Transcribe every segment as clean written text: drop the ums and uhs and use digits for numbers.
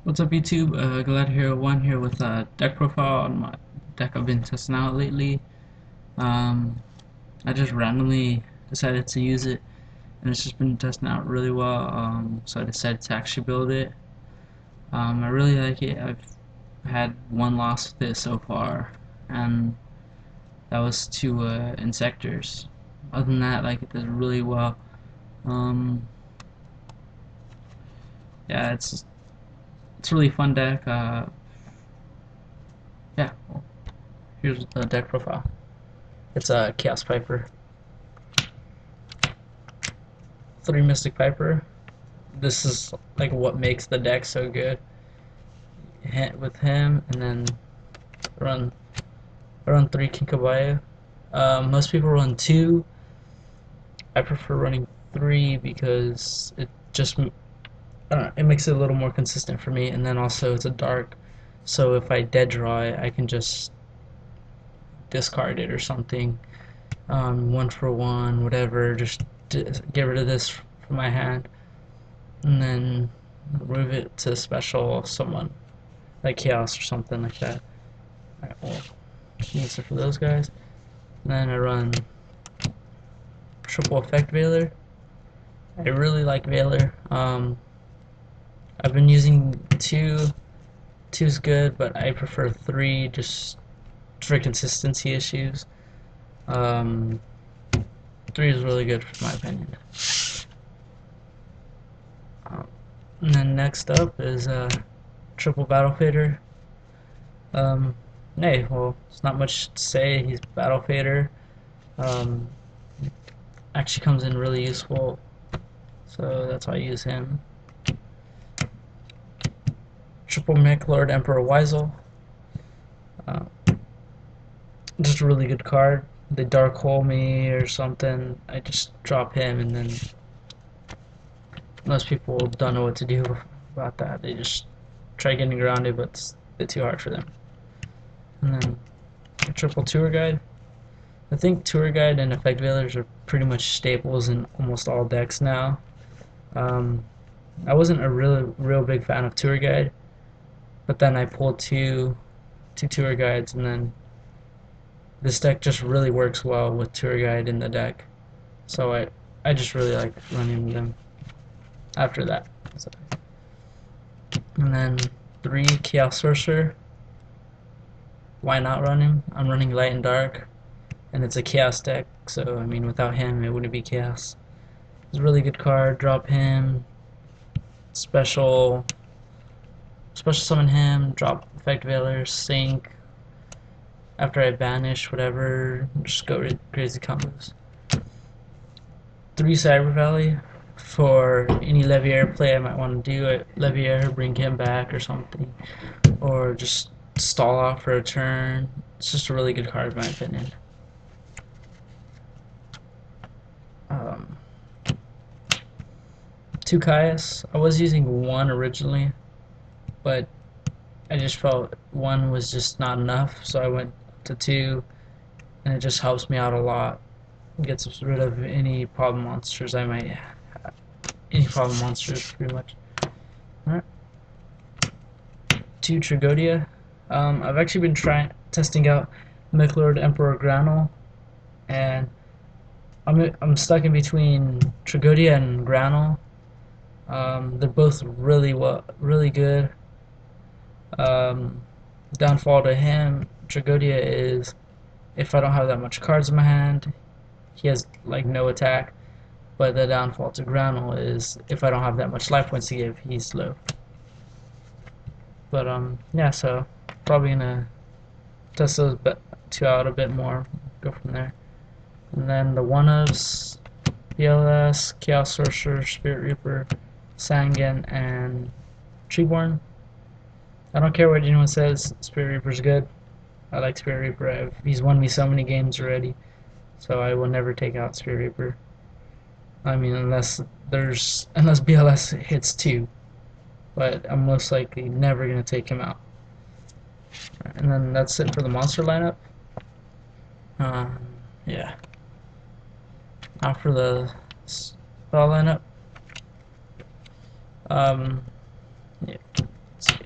What's up YouTube? Glad Hero 1 here with a deck profile on my deck I've been testing out lately. Um, I just randomly decided to use it and it's just been testing out really well, so I decided to actually build it. I really like it. I've had one loss with it so far, and that was to Insectors. Other than that, like, it does really well. Um, yeah, it's a really fun deck. Yeah, well, here's the deck profile. It's a Chaos Piper, 3 Mystic Piper. This is like what makes the deck so good. Hit with him, and then run 3 Kinkabaya. Most people run 2. I prefer running 3 because it just, I don't know, it makes it a little more consistent for me. And then also it's a dark, so if I dead draw it, I can just discard it or something. 1 for 1, whatever. Just get rid of this from my hand, and then move it to special someone like Chaos or something like that. Alright, well, use it for those guys. And then I run triple effect Veiler. I really like Veiler. I've been using 2. 2's good, but I prefer 3 just for consistency issues. 3 is really good in my opinion. And then next up is triple Battle Fader. Hey, well, it's not much to say. He's Battle Fader. Actually comes in really useful, so that's why I use him. Triple Mech Lord Emperor Weisel. Just a really good card. They dark hole me or something, I just drop him, and then most people don't know what to do about that. They just try getting around it, but it's a bit too hard for them. And then a triple Tour Guide. I think Tour Guide and Effect Veilers are pretty much staples in almost all decks now. I wasn't a real big fan of Tour Guide, but then I pulled two Tour Guides, and then this deck just really works well with Tour Guide in the deck. So I just really like running them after that. So. And then 3 Chaos Sorcerer. Why not run him? I'm running Light and Dark, and it's a Chaos deck, so I mean without him it wouldn't be Chaos. It's a really good card. Drop him, special summon him, drop Effect Veiler, sink. After I banish, whatever, just go to crazy combos. 3 Cyber Valley for any Leviair play I might want to do. Leviair, bring him back or something, or just stall off for a turn. It's just a really good card in my opinion. 2 Caius. I was using 1 originally, but I just felt 1 was just not enough, so I went to 2, and it just helps me out a lot. Gets rid of any problem monsters I might have. Any problem monsters, pretty much. Alright. 2 Tragodia. I've actually been testing out Mech-Lord Emperor Granul, and I'm stuck in between Tragodia and Granul. They're both really good. Downfall to him, Tragodia, is if I don't have that much cards in my hand, he has like no attack. But the downfall to Granul is if I don't have that much life points to give, he's slow. But yeah, so probably gonna test those 2 out a bit more, go from there. And then the one-ofs, BLS, Chaos Sorcerer, Spirit Reaper, Sangan, and Treeborn. I don't care what anyone says, Spirit Reaper's good. I like Spirit Reaper. He's won me so many games already, so I will never take out Spirit Reaper. I mean, unless BLS hits 2, but I'm most likely never gonna take him out. And then that's it for the monster lineup. Yeah. Now for the spell lineup. Yeah. Let's see.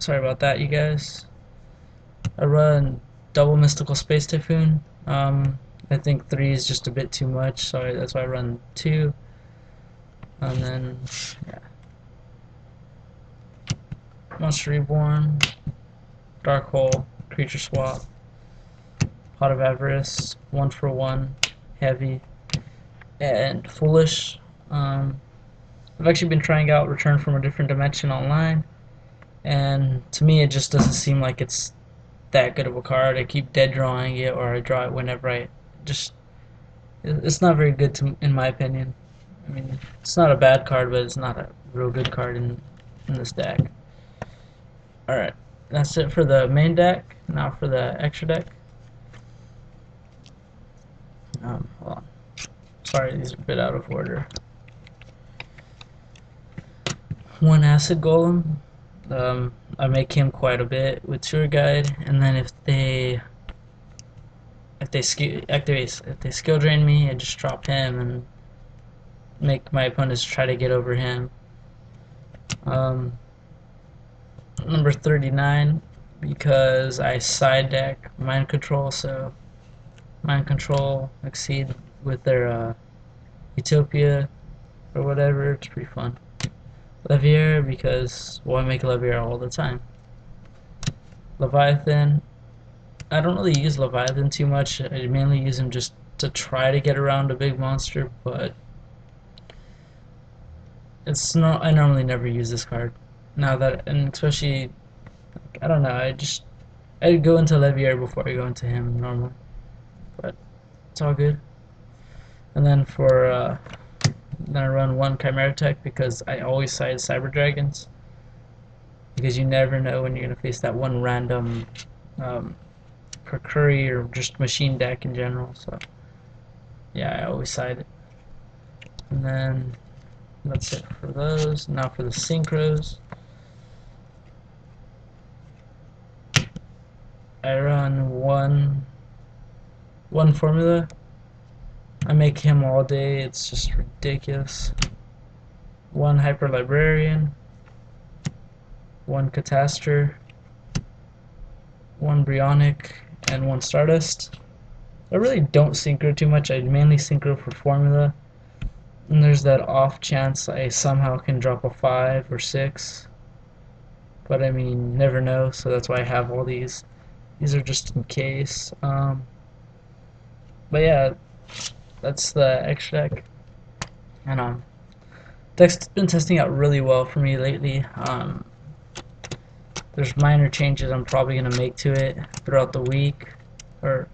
Sorry about that, you guys. I run double Mystical Space Typhoon. I think 3 is just a bit too much, so that's why I run 2. And then, yeah. Monster Reborn, Dark Hole, Creature Swap, Pot of Avarice, 1 for 1, Heavy, and Foolish. I've actually been trying out Return from a Different Dimension online, and to me it just doesn't seem like it's that good of a card. I keep dead drawing it, or I draw it whenever I just. It's not very good in my opinion. I mean, it's not a bad card, but it's not a real good card in this deck. Alright, that's it for the main deck. Now for the extra deck. Hold on. Sorry, these are a bit out of order. 1 Acid Golem. I make him quite a bit with Tour Guide, and then if they skill drain me, I just drop him and make my opponents try to get over him. Number 39, because I side deck Mind Control, so Mind Control Exceed with their Utopia or whatever. It's pretty fun. Levier, because, well, I make Levier all the time. Leviathan, I don't really use Leviathan too much. I mainly use him just to try to get around a big monster, but it's not. I normally never use this card. Now that, and especially, I don't know. I go into Levier before I go into him normally, but it's all good. And then for then I run 1 Chimera Tech because I always side Cyber Dragons, because you never know when you're gonna face that one random Curry or just machine deck in general. So yeah, I always side it. And then that's it for those. Now for the synchros. I run one formula. I make him all day. It's just ridiculous. 1 Hyper Librarian, 1 Catastor, 1 Bryonic, and 1 Stardust. I really don't synchro too much. I mainly synchro for formula. And there's that off chance I somehow can drop a 5 or 6. But I mean, never know, so that's why I have all these. These are just in case. But yeah, that's the extra deck. And deck's been testing out really well for me lately. There's minor changes I'm probably gonna make to it throughout the week, or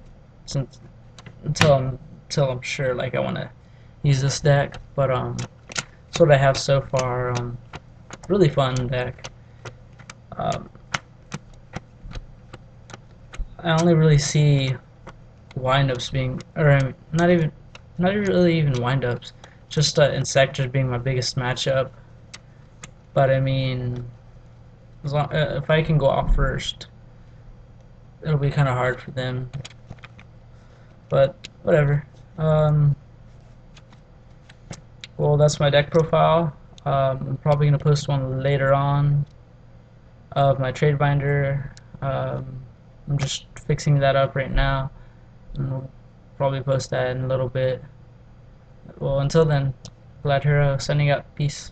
until I'm sure like I want to use this deck. But that's what I have so far. Really fun deck. I only really see windups being, or not really even windups, just Insectors being my biggest matchup. But I mean, as long, if I can go off first, it'll be kind of hard for them. But whatever. Well, that's my deck profile. I'm probably gonna post one later on of my trade binder. I'm just fixing that up right now, and we'll probably post that in a little bit. Well, until then, Glad Hero signing up. Peace.